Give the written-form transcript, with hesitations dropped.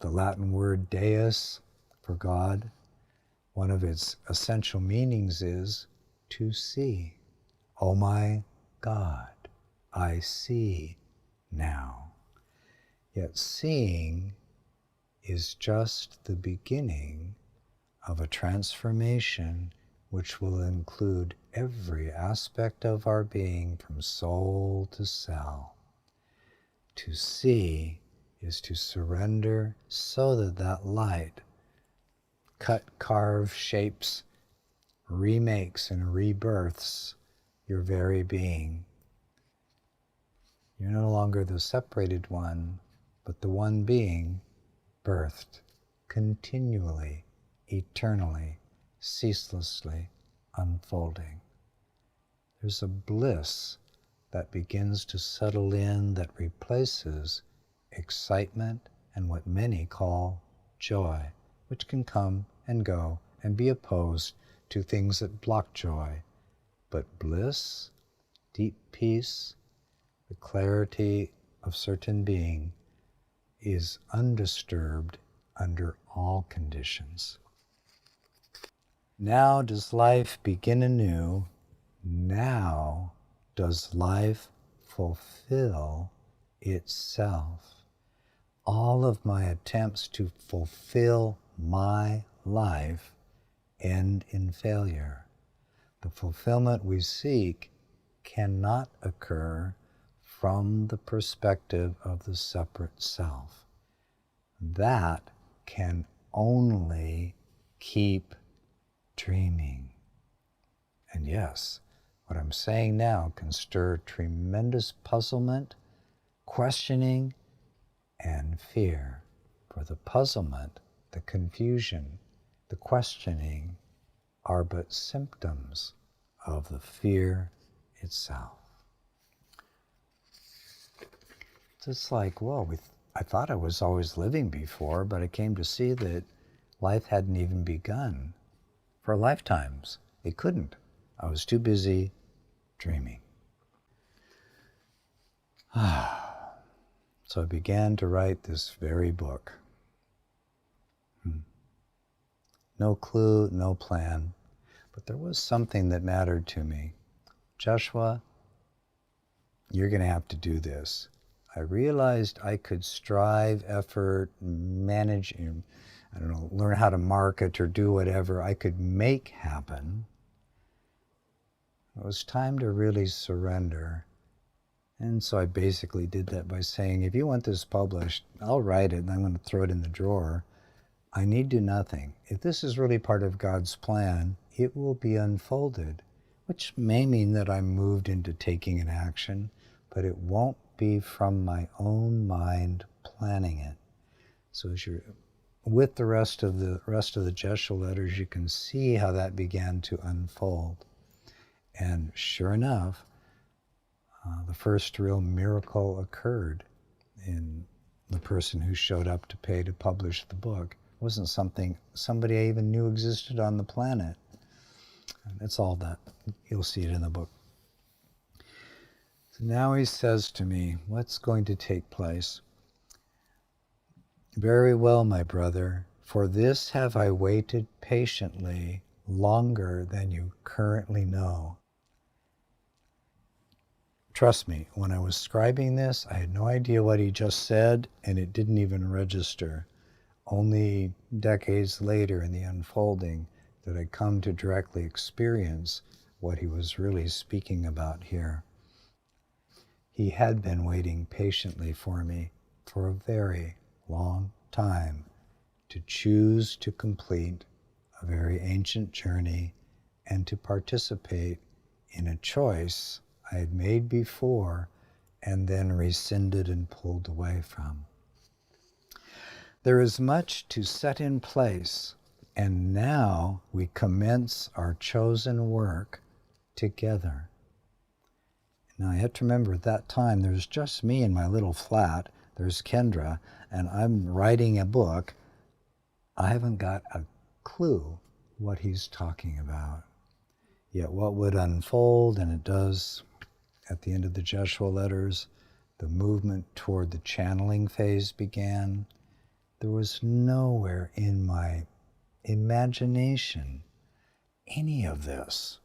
the Latin word deus for God, one of its essential meanings is to see. Oh my God, I see now. Yet seeing is just the beginning of a transformation which will include every aspect of our being from soul to cell. To see is to surrender so that that light carves, shapes, remakes, and rebirths your very being. You're no longer the separated one, but the one being birthed continually, eternally, ceaselessly unfolding. There's a bliss that begins to settle in that replaces excitement and what many call joy, which can come and go and be opposed to things that block joy. But bliss, deep peace, the clarity of certain being is undisturbed under all conditions. Now does life begin anew. Now does life fulfill itself. All of my attempts to fulfill my life end in failure. The fulfillment we seek cannot occur from the perspective of the separate self. That can only keep dreaming. And yes, what I'm saying now can stir tremendous puzzlement, questioning, and fear. For the puzzlement, the confusion, the questioning are but symptoms of the fear itself. It's like, whoa, I thought I was always living before, but I came to see that life hadn't even begun for lifetimes. It couldn't. I was too busy dreaming. So I began to write this very book. No clue, no plan, but there was something that mattered to me. Joshua, you're going to have to do this. I realized I could strive, effort, manage, learn how to market or do whatever I could make happen. It was time to really surrender. And so I basically did that by saying, if you want this published, I'll write it and I'm going to throw it in the drawer. I need do nothing. If this is really part of God's plan, it will be unfolded, which may mean that I'm moved into taking an action, but it won't be from my own mind planning it. So as you're with the rest of the Jeshua letters, you can see how that began to unfold. And sure enough, the first real miracle occurred in the person who showed up to pay to publish the book. It wasn't somebody I even knew existed on the planet. And that's all that. You'll see it in the book. So now he says to me, what's going to take place? Very well, my brother, for this have I waited patiently longer than you currently know. Trust me, when I was scribing this, I had no idea what he just said, and it didn't even register. Only decades later in the unfolding did I come to directly experience what he was really speaking about here. He had been waiting patiently for me for a very long time to choose to complete a very ancient journey and to participate in a choice I had made before and then rescinded and pulled away from. There is much to set in place, and now we commence our chosen work together. Now I have to remember at that time there's just me in my little flat, there's Kendra, and I'm writing a book. I haven't got a clue what he's talking about. Yet what would unfold, and it does at the end of the Jeshua letters, the movement toward the channeling phase began. There was nowhere in my imagination any of this.